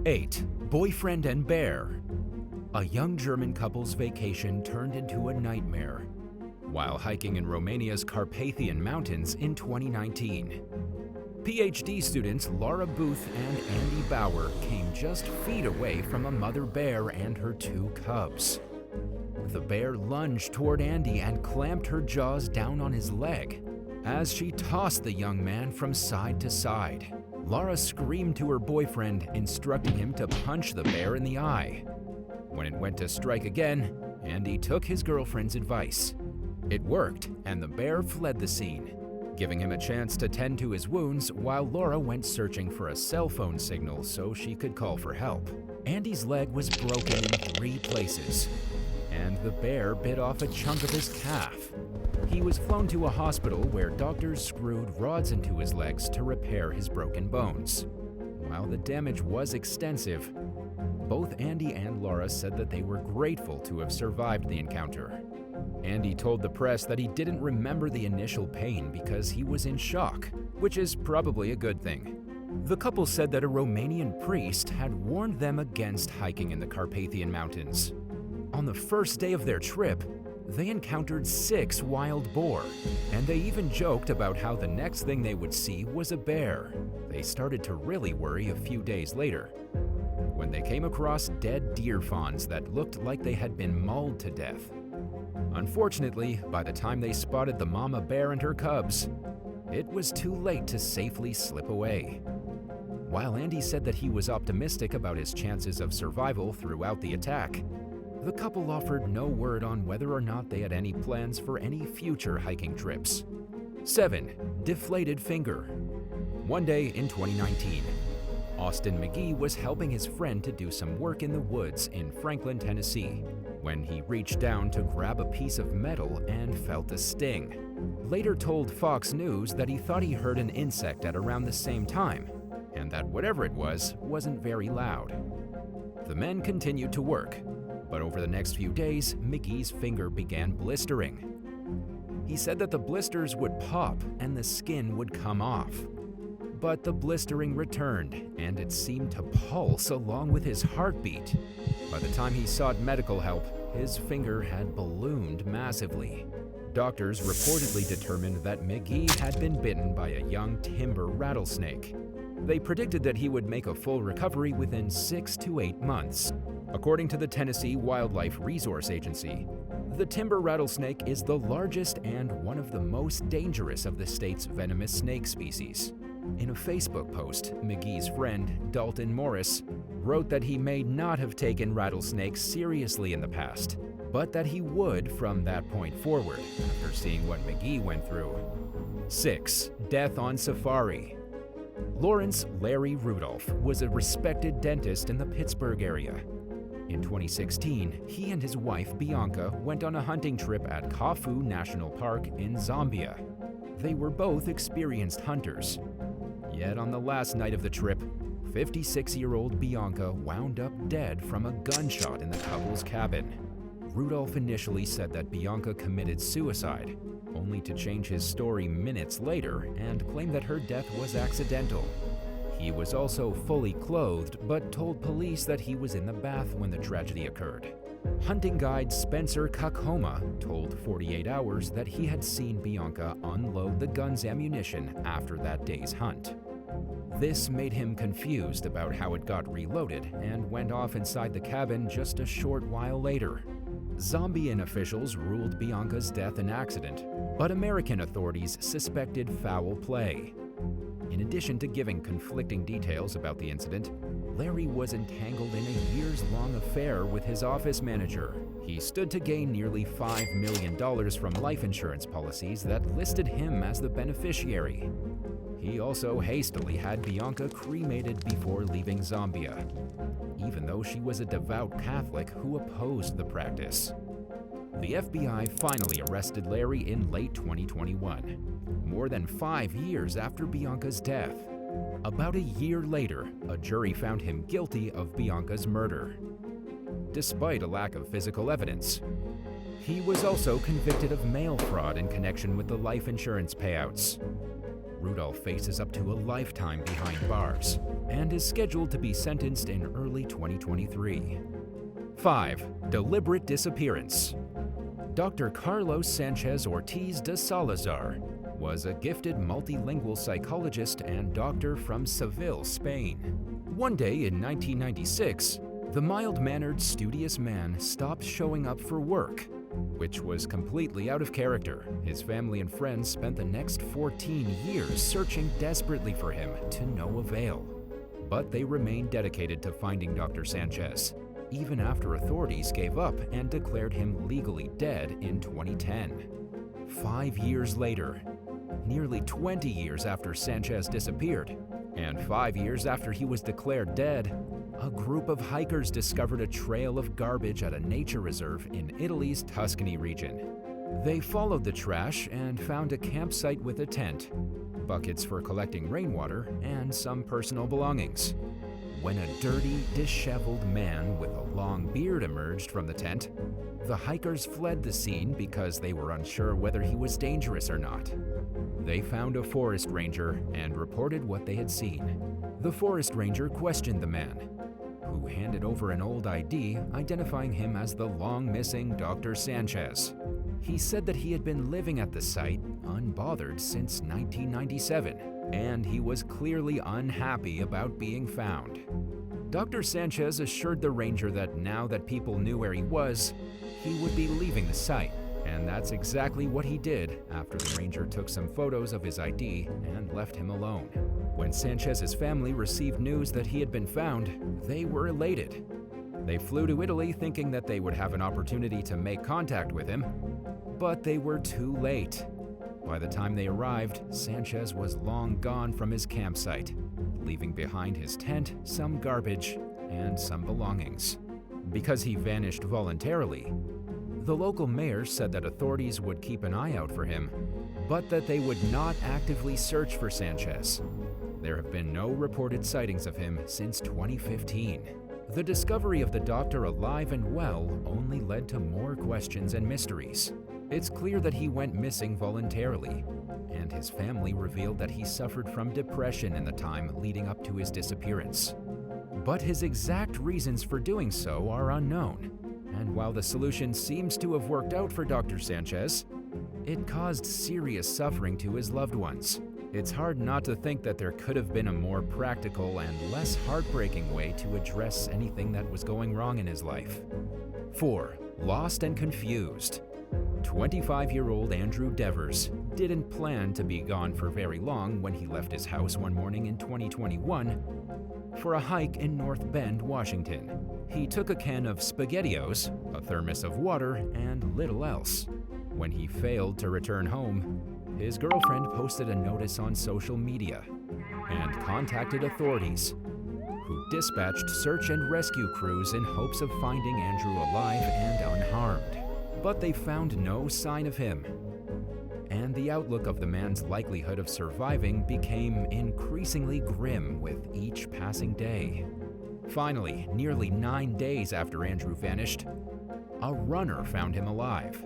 8. Boyfriend and Bear. A young German couple's vacation turned into a nightmare while hiking in Romania's Carpathian Mountains in 2019. PhD students Laura Booth and Andy Bauer came just feet away from a mother bear and her 2 cubs. The bear lunged toward Andy and clamped her jaws down on his leg as she tossed the young man from side to side. Laura screamed to her boyfriend, instructing him to punch the bear in the eye. When it went to strike again, Andy took his girlfriend's advice. It worked, and the bear fled the scene, giving him a chance to tend to his wounds while Laura went searching for a cell phone signal so she could call for help. Andy's leg was broken in 3 places, and the bear bit off a chunk of his calf. He was flown to a hospital where doctors screwed rods into his legs to repair his broken bones. While the damage was extensive, both Andy and Laura said that they were grateful to have survived the encounter. Andy told the press that he didn't remember the initial pain because he was in shock, which is probably a good thing. The couple said that a Romanian priest had warned them against hiking in the Carpathian Mountains. On the first day of their trip, they encountered 6 wild boar, and they even joked about how the next thing they would see was a bear. They started to really worry a few days later, when they came across dead deer fawns that looked like they had been mauled to death. Unfortunately, by the time they spotted the mama bear and her cubs, it was too late to safely slip away. While Andy said that he was optimistic about his chances of survival throughout the attack, the couple offered no word on whether or not they had any plans for any future hiking trips. 7. Deflated finger. One day in 2019, Austin McGee was helping his friend to do some work in the woods in Franklin, Tennessee, when he reached down to grab a piece of metal and felt a sting. Later told Fox News that he thought he heard an insect at around the same time, and that whatever it was wasn't very loud. The men continued to work, but over the next few days, McGee's finger began blistering. He said that the blisters would pop and the skin would come off. But the blistering returned, and it seemed to pulse along with his heartbeat. By the time he sought medical help, his finger had ballooned massively. Doctors reportedly determined that McGee had been bitten by a young timber rattlesnake. They predicted that he would make a full recovery within 6 to 8 months. According to the Tennessee Wildlife Resource Agency, the timber rattlesnake is the largest and one of the most dangerous of the state's venomous snake species. In a Facebook post, McGee's friend, Dalton Morris, wrote that he may not have taken rattlesnakes seriously in the past, but that he would from that point forward after seeing what McGee went through. 6. Death on safari. Lawrence Larry Rudolph was a respected dentist in the Pittsburgh area. In 2016, he and his wife Bianca went on a hunting trip at Kafue National Park in Zambia. They were both experienced hunters. Yet on the last night of the trip, 56-year-old Bianca wound up dead from a gunshot in the couple's cabin. Rudolph initially said that Bianca committed suicide, only to change his story minutes later and claim that her death was accidental. He was also fully clothed, but told police that he was in the bath when the tragedy occurred. Hunting guide Spencer Kakoma told 48 Hours that he had seen Bianca unload the gun's ammunition after that day's hunt. This made him confused about how it got reloaded and went off inside the cabin just a short while later. Zambian officials ruled Bianca's death an accident, but American authorities suspected foul play. In addition to giving conflicting details about the incident, Larry was entangled in a years-long affair with his office manager. He stood to gain nearly $5 million from life insurance policies that listed him as the beneficiary. He also hastily had Bianca cremated before leaving Zambia, even though she was a devout Catholic who opposed the practice. The FBI finally arrested Larry in late 2021, more than 5 years after Bianca's death. About a year later, a jury found him guilty of Bianca's murder, despite a lack of physical evidence. He was also convicted of mail fraud in connection with the life insurance payouts. Rudolph faces up to a lifetime behind bars and is scheduled to be sentenced in early 2023. 5. Deliberate disappearance. Dr. Carlos Sanchez Ortiz de Salazar was a gifted multilingual psychologist and doctor from Seville, Spain. One day in 1996, the mild-mannered, studious man stopped showing up for work, which was completely out of character. His family and friends spent the next 14 years searching desperately for him to no avail. But they remained dedicated to finding Dr. Sanchez, even after authorities gave up and declared him legally dead in 2010. 5 years later, nearly 20 years after Sanchez disappeared, and 5 years after he was declared dead, a group of hikers discovered a trail of garbage at a nature reserve in Italy's Tuscany region. They followed the trash and found a campsite with a tent, buckets for collecting rainwater, and some personal belongings. When a dirty, disheveled man with a long beard emerged from the tent, the hikers fled the scene because they were unsure whether he was dangerous or not. They found a forest ranger and reported what they had seen. The forest ranger questioned the man, who handed over an old ID identifying him as the long-missing Dr. Sanchez. He said that he had been living at the site unbothered since 1997, and he was clearly unhappy about being found. Dr. Sanchez assured the ranger that now that people knew where he was, he would be leaving the site. And that's exactly what he did after the ranger took some photos of his ID and left him alone. When Sanchez's family received news that he had been found, they were elated. They flew to Italy thinking that they would have an opportunity to make contact with him, but they were too late. By the time they arrived, Sanchez was long gone from his campsite, leaving behind his tent, some garbage, and some belongings. Because he vanished voluntarily, the local mayor said that authorities would keep an eye out for him, but that they would not actively search for Sanchez. There have been no reported sightings of him since 2015. The discovery of the doctor alive and well only led to more questions and mysteries. It's clear that he went missing voluntarily, and his family revealed that he suffered from depression in the time leading up to his disappearance. But his exact reasons for doing so are unknown, and while the solution seems to have worked out for Dr. Sanchez, it caused serious suffering to his loved ones. It's hard not to think that there could have been a more practical and less heartbreaking way to address anything that was going wrong in his life. 4. Lost and confused. 25-year-old Andrew Devers didn't plan to be gone for very long when he left his house one morning in 2021 for a hike in North Bend, Washington. He took a can of SpaghettiOs, a thermos of water, and little else. When he failed to return home, his girlfriend posted a notice on social media and contacted authorities, who dispatched search and rescue crews in hopes of finding Andrew alive and unharmed. But they found no sign of him, and the outlook of the man's likelihood of surviving became increasingly grim with each passing day. Finally, nearly 9 days after Andrew vanished, a runner found him alive.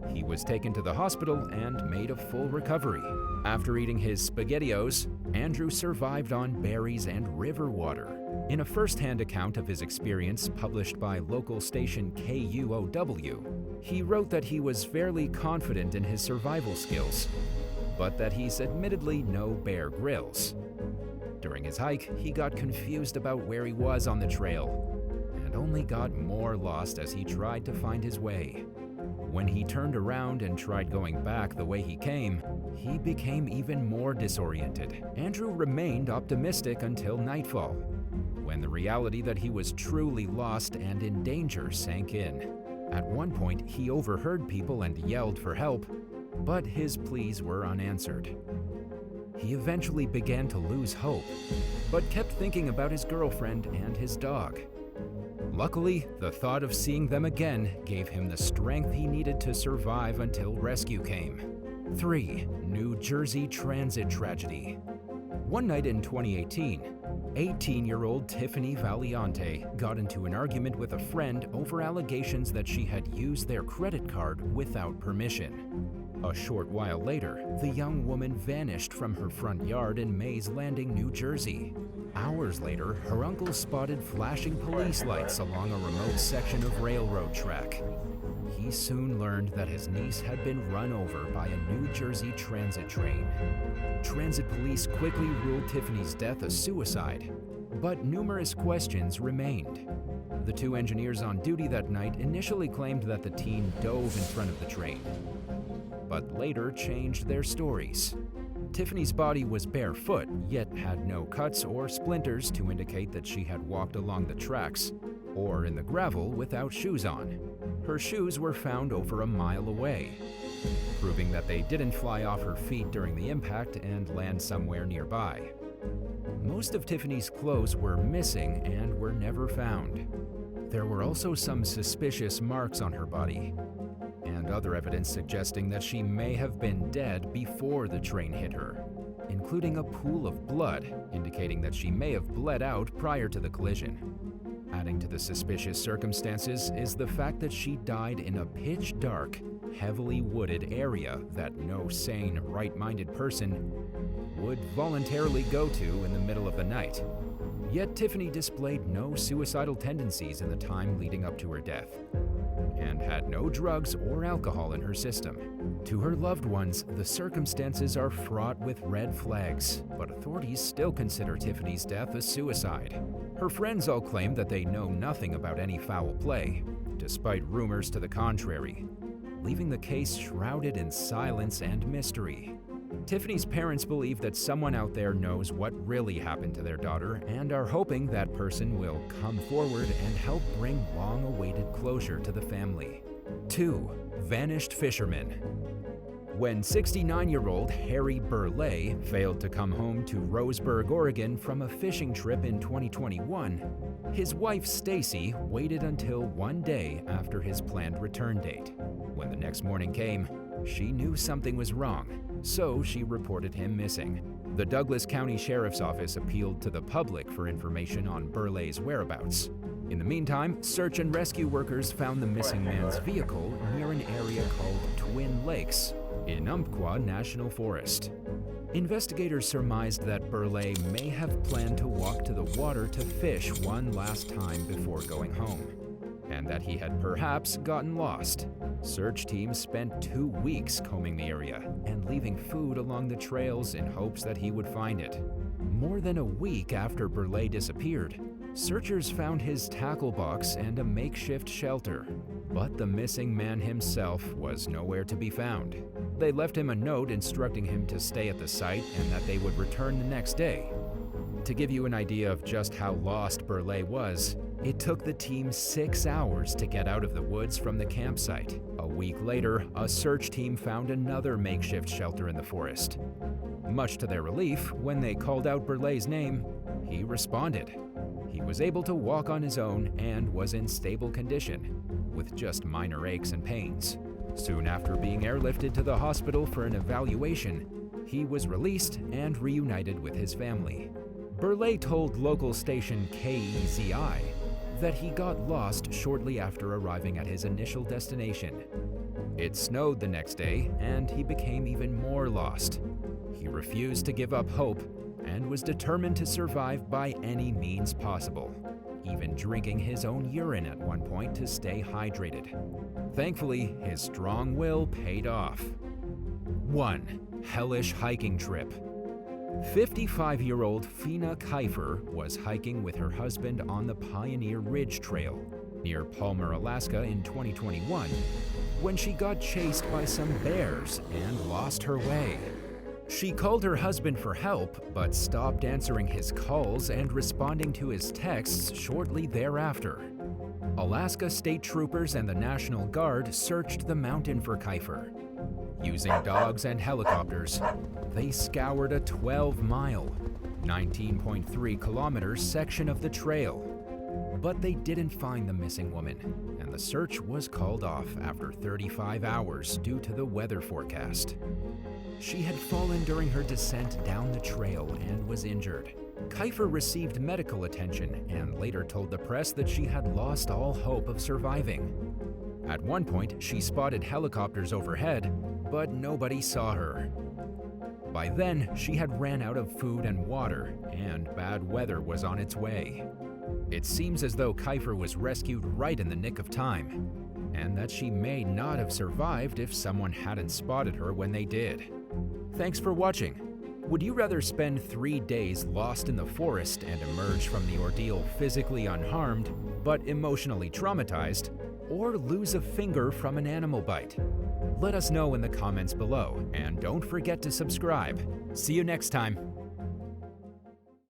He was taken to the hospital and made a full recovery. After eating his SpaghettiOs, Andrew survived on berries and river water. In a first-hand account of his experience published by local station KUOW, he wrote that he was fairly confident in his survival skills, but that he's admittedly no Bear Grylls. During his hike, he got confused about where he was on the trail, and only got more lost as he tried to find his way. When he turned around and tried going back the way he came, he became even more disoriented. Andrew remained optimistic until nightfall, when the reality that he was truly lost and in danger sank in. At one point, he overheard people and yelled for help, but his pleas were unanswered. He eventually began to lose hope, but kept thinking about his girlfriend and his dog. Luckily, the thought of seeing them again gave him the strength he needed to survive until rescue came. 3. New Jersey transit tragedy. One night in 2018, 18-year-old Tiffany Valiante got into an argument with a friend over allegations that she had used their credit card without permission. A short while later, the young woman vanished from her front yard in Mays Landing, New Jersey. Hours later, her uncle spotted flashing police lights along a remote section of railroad track. He soon learned that his niece had been run over by a New Jersey transit train. Transit police quickly ruled Tiffany's death a suicide, but numerous questions remained. The two engineers on duty that night initially claimed that the teen dove in front of the train, but later changed their stories. Tiffany's body was barefoot, yet had no cuts or splinters to indicate that she had walked along the tracks or in the gravel without shoes on. Her shoes were found over a mile away, proving that they didn't fly off her feet during the impact and land somewhere nearby. Most of Tiffany's clothes were missing and were never found. There were also some suspicious marks on her body, and other evidence suggesting that she may have been dead before the train hit her, including a pool of blood indicating that she may have bled out prior to the collision. Adding to the suspicious circumstances is the fact that she died in a pitch-dark, heavily wooded area that no sane, right-minded person would voluntarily go to in the middle of the night. Yet Tiffany displayed no suicidal tendencies in the time leading up to her death, and had no drugs or alcohol in her system. To her loved ones, the circumstances are fraught with red flags, but authorities still consider Tiffany's death a suicide. Her friends all claim that they know nothing about any foul play, despite rumors to the contrary, leaving the case shrouded in silence and mystery. Tiffany's parents believe that someone out there knows what really happened to their daughter and are hoping that person will come forward and help bring long-awaited closure to the family. 2. Vanished fisherman. When 69-year-old Harry Burleigh failed to come home to Roseburg, Oregon from a fishing trip in 2021, his wife Stacy waited until one day after his planned return date. When the next morning came, she knew something was wrong, so she reported him missing. The Douglas County Sheriff's Office appealed to the public for information on Burleigh's whereabouts. In the meantime, search and rescue workers found the missing man's vehicle near an area called Twin Lakes in Umpqua National Forest. Investigators surmised that Burleigh may have planned to walk to the water to fish one last time before going home, and that he had perhaps gotten lost. Search teams spent 2 weeks combing the area and leaving food along the trails in hopes that he would find it. More than a week after Burleigh disappeared, searchers found his tackle box and a makeshift shelter, but the missing man himself was nowhere to be found. They left him a note instructing him to stay at the site and that they would return the next day. To give you an idea of just how lost Burleigh was, it took the team 6 hours to get out of the woods from the campsite. A week later, a search team found another makeshift shelter in the forest. Much to their relief, when they called out Burleigh's name, he responded. He was able to walk on his own and was in stable condition, with just minor aches and pains. Soon after being airlifted to the hospital for an evaluation, he was released and reunited with his family. Burleigh told local station KEZI that he got lost shortly after arriving at his initial destination. It snowed the next day, and he became even more lost. He refused to give up hope and was determined to survive by any means possible, even drinking his own urine at one point to stay hydrated. Thankfully, his strong will paid off. 1. Hellish hiking trip. 55-year-old Fina Kiefer was hiking with her husband on the Pioneer Ridge Trail near Palmer, Alaska in 2021 when she got chased by some bears and lost her way. She called her husband for help, but stopped answering his calls and responding to his texts shortly thereafter. Alaska State Troopers and the National Guard searched the mountain for Kiefer. Using dogs and helicopters, they scoured a 12-mile, 19.3-kilometer section of the trail. But they didn't find the missing woman, and the search was called off after 35 hours due to the weather forecast. She had fallen during her descent down the trail and was injured. Kiefer received medical attention and later told the press that she had lost all hope of surviving. At one point, she spotted helicopters overhead, but nobody saw her. By then, she had ran out of food and water, and bad weather was on its way. It seems as though Kiefer was rescued right in the nick of time, and that she may not have survived if someone hadn't spotted her when they did. Thanks for watching. Would you rather spend 3 days lost in the forest and emerge from the ordeal physically unharmed, but emotionally traumatized, or lose a finger from an animal bite? Let us know in the comments below, and don't forget to subscribe. See you next time.